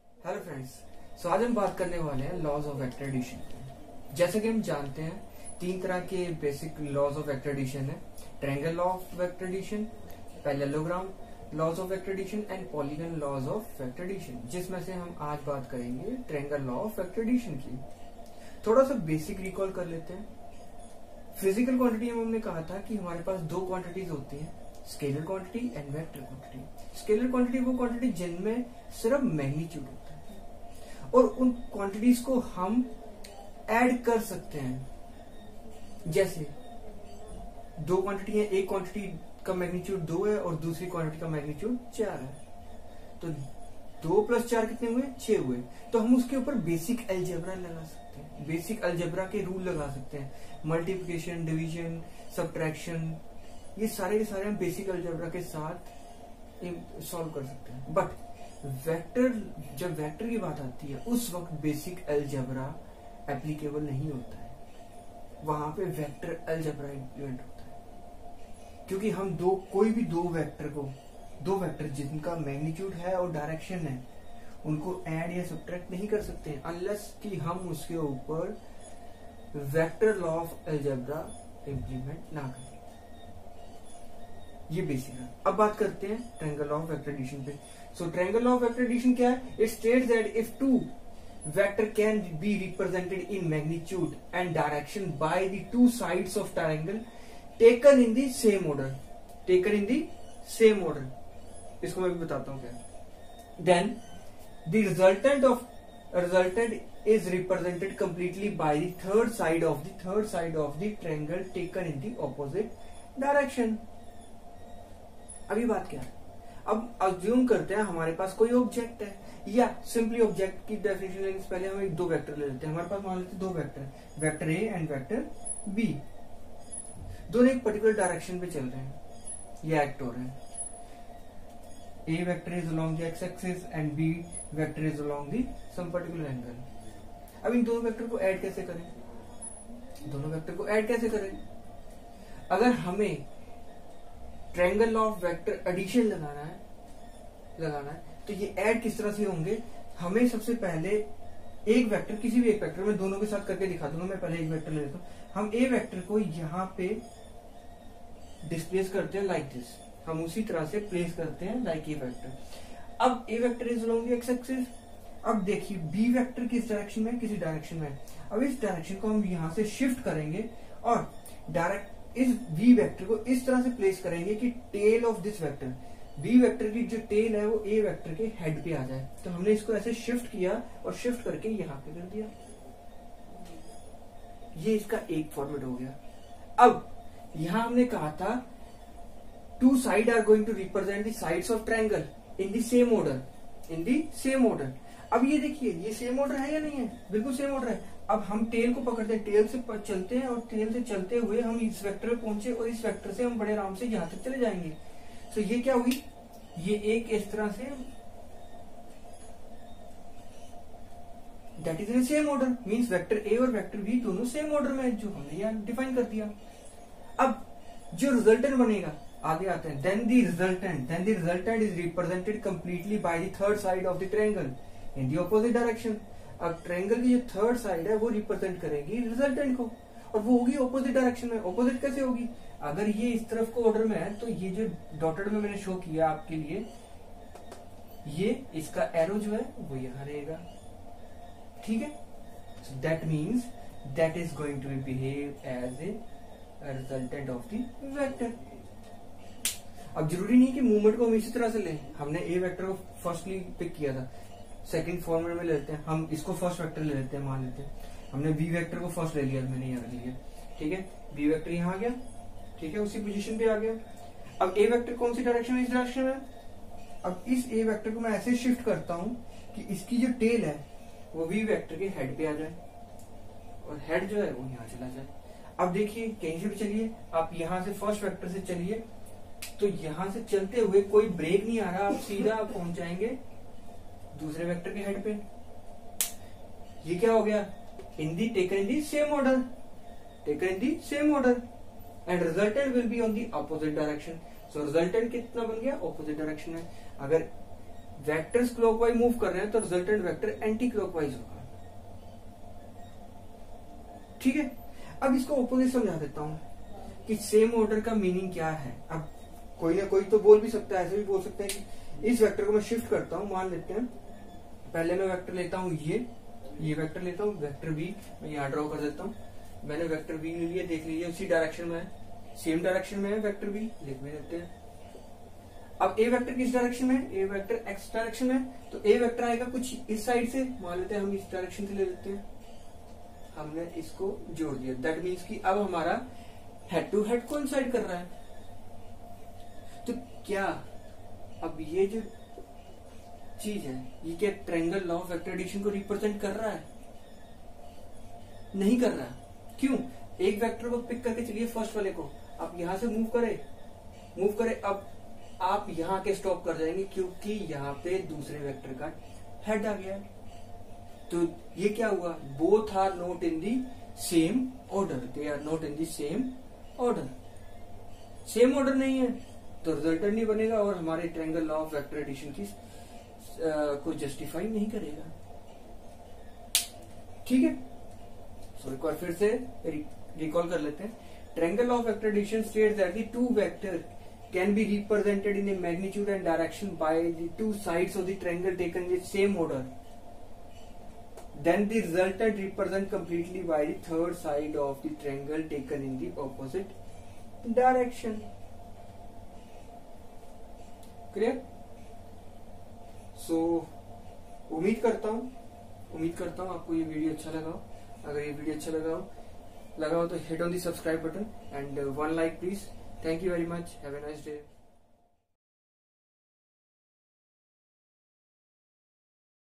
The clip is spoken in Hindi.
हेलो फ्रेंड्स, सो आज हम बात करने वाले हैं लॉज ऑफ वेक्टर एडिशन। जैसे कि हम जानते हैं तीन तरह के basic laws of vector addition है। Triangle law of vector addition, parallelogram laws of vector addition and polygon laws of vector addition, जिसमें से हम आज बात करेंगे triangle law of vector addition की। थोड़ा सा बेसिक रिकॉल कर लेते हैं। फिजिकल क्वांटिटी में हमने कहा था कि हमारे पास दो क्वांटिटीज होती हैं, scalar quantity and vector quantity. Scalar quantity वो क्वांटिटी जिनमें सिर्फ मैग्नीट्यूड होता है और उन क्वांटिटीज को हम ऐड कर सकते हैं। जैसे दो क्वांटिटी है, एक क्वांटिटी का मैग्नीट्यूड 2 है और दूसरी क्वांटिटी का मैग्नीट्यूड 4 है, तो 2 + 4 कितने हुए? 6 हुए। तो हम उसके ऊपर बेसिक अलजेब्रा लगा सकते हैं, बेसिक अलजेब्रा के रूल लगा सकते हैं। मल्टीप्लिकेशन, डिवीजन, सब्ट्रैक्शन, ये सारे के सारे हम बेसिक अलजेब्रा के साथ सॉल्व कर सकते हैं। बट वेक्टर, जब वेक्टर की बात आती है उस वक्त बेसिक अलजेब्रा एप्लीकेबल नहीं होता है, वहां पे वेक्टर अलजेब्रा इम्प्लीमेंट होता है। क्योंकि हम कोई भी दो वेक्टर जिनका मैग्नीट्यूड है और डायरेक्शन है, उनको ऐड या सब्ट्रैक्ट नहीं कर सकते हैं अनलेस कि हम उसके ऊपर vector law of algebra implement ना करें। ये बेसिक है। अब बात करते हैं triangle law of vector addition पे। So triangle law of vector addition क्या है? It states that if two vector can be represented in magnitude and direction by the two sides of triangle taken in the same order, taken in the same order, इसको मैं भी बताता हूं क्या। Then the resultant is represented completely by the third side of the triangle taken in the opposite direction। अभी बात क्या है? अब अज्यूम करते हैं हमारे पास कोई ऑब्जेक्ट है, या सिंपली ऑब्जेक्ट की डेफिनेशन लेने से पहले हम एक दो वेक्टर ले लेते हैं। हमारे पास मान लेते हैं दो vector, vector A and vector B, दोनों एक पर्टिकुलर डायरेक्शन पे चल रहे हैं, ये एक्ट हो रहे हैं। A vector is along the X axis and B vector is along the some particular angle. अब इन दोनों वेक्टर को ऐड कैसे करें? अगर हमें triangle law of vector addition लगाना है तो ये ऐड किस तरह से होंगे? हमें सबसे पहले एक वेक्टर, किसी भी एक वेक्टर में दोनों के साथ करके दिखा दूंगा। मैं पहले एक वेक्टर ले लेता हूं। हम ए वेक्टर को यहाँ पे डिस्प्लेस करते हैं लाइक दिस, हम उसी तरह से प्लेस करते हैं लाइक ए वेक्टर। अब A vector is along the X axis. अब देखिए बी वेक्टर किस डायरेक्शन में? किसी डायरेक्शन में। अब इस डायरेक्शन को हम यहां से शिफ्ट करेंगे और डायरेक्ट इस बी वेक्टर को इस तरह से प्लेस करेंगे कि tell of this vector, B vector की जो टेल है वो ए वेक्टर के हेड पे आ जाए। तो हमने इसको ऐसे शिफ्ट किया और शिफ्ट करके यहां पे कर दिया। ये इसका एक फॉर्मेट हो गया। अब यहां हमने कहा था to side are going to represent the sides of triangle in the same order. अब ये देखिए, ये सेम ऑर्डर है या नहीं है? बिल्कुल सेम ऑर्डर है। अब हम टेल को पकड़ते हैं, टेल से चलते हैं और टेल से चलते हुए हम इस वेक्टर पे पहुंचे और इस वेक्टर से हम बड़े आराम से यहां तक चले जाएंगे। तो ये क्या हुई? ये एक इस तरह से, that is in same order, means vector A और वेक्टर बी दोनों सेम ऑर्डर में, जो हमने यहां डिफाइन कर दिया। अब जो रिजल्टेंट बनेगा, आगे आते हैं। Then the resultant is represented completely by the third side of the triangle in the opposite direction. अब ट्रायंगल की जो थर्ड साइड है वो रिप्रेजेंट करेगी रिजल्टेंट को, और वो होगी ऑपोजिट डायरेक्शन में। ऑपोजिट कैसे होगी? अगर ये इस तरफ को ऑर्डर में है तो ये जो डॉटेड में मैंने शो किया आपके लिए, ये इसका एरो जो है वो यहां रहेगा, ठीक है। So that means that is going to behave as a resultant of the vector. अब जरूरी नहीं कि मूवमेंट को हम इसी तरह से लें। हमने ए वेक्टर को फर्स्टली पिक किया था, सेकंड फॉर्मेट में लेते हैं हम इसको, फर्स्ट वेक्टर ले लेते हैं, मान लेते हैं हमने बी वेक्टर को फर्स्ट ले लिया, मैंने यहाँ रख लिया, ठीक है। बी वेक्टर यहाँ आ गया, ठीक है, उसी पोजीशन पे आ गया। अब ए वेक्टर कौन सी डायरेक्शन में? इस डायरेक्शन में। अब इस ए वेक्टर को मैं ऐसे शिफ्ट करता हूं कि इसकी जो टेल है वो बी वेक्टर के हेड पे आ जाए और हेड जो है वो यहाँ चला जाए। अब देखिए कहीं से भी चलिए, आप यहाँ से फर्स्ट वेक्टर से चलिए तो यहां से चलते हुए कोई ब्रेक नहीं आ रहा, आप सीधा पहुंच जाएंगे दूसरे वेक्टर के हेड पे। ये क्या हो गया? Taken in the same order and resultant will be on the opposite direction. So resultant कितना बन गया? ऑपोजिट डायरेक्शन में। अगर वेक्टर्स क्लॉकवाइज मूव कर रहे हैं तो रिजल्टेंट वेक्टर एंटी क्लॉकवाइज होगा। ठीक है, अब इसको ऑपोजिट समझा देता हूं कि सेम ऑर्डर का मीनिंग क्या है। अब कोई ना कोई तो बोल भी सकता है, ऐसे भी बोल सकते हैं कि इस वेक्टर को मैं शिफ्ट करता हूं। मान लेते हैं पहले मैं वेक्टर लेता हूं ये वेक्टर लेता हूं, वेक्टर बी मैं यहाँ ड्रॉ कर देता हूं। मैंने वेक्टर बी ले लिया, देख लीजिए उसी डायरेक्शन में है, सेम डायरेक्शन में है वेक्टर बी, लिख भी देते हैं। अब ए वेक्टर किस डायरेक्शन में है, ए वेक्टर एक्स डायरेक्शन में है, तो ए वेक्टर आएगा कुछ इस साइड से, मान लेते हैं हम इस डायरेक्शन से ले लेते हैं। हमने इसको जोड़ दिया, दैट मीन्स कि अब हमारा हेड टू हेड कोइंसाइड कर रहा है। तो क्या अब ये जो चीज है ये क्या triangle law of vector addition को रिप्रेजेंट कर रहा है? नहीं कर रहा। क्यों? एक वेक्टर को पिक करके चलिए, फर्स्ट वाले को आप यहां से मूव करे, अब आप यहां के स्टॉप कर जाएंगे क्योंकि यहाँ पे दूसरे वेक्टर का हेड आ गया। तो ये क्या हुआ? Both are not in the same order, they are not in the same order. Same order नहीं है तो रिजल्टेंट नहीं बनेगा और हमारे triangle law of vector addition की को जस्टिफाई नहीं करेगा। ठीक है, सो एक बार फिर से रिकॉल कर लेते हैं। Triangle law of vector addition states that the two vector can be represented in A magnitude and direction by the two sides of the triangle taken in same order, then the resultant represent completely by the third side of the triangle taken in the opposite direction. Clear? So उम्मीद करता हूँ आपको ये वीडियो अच्छा लगा हो। अगर ये वीडियो अच्छा लगा हो तो hit on the subscribe button and one like please. Thank you very much, have a nice day.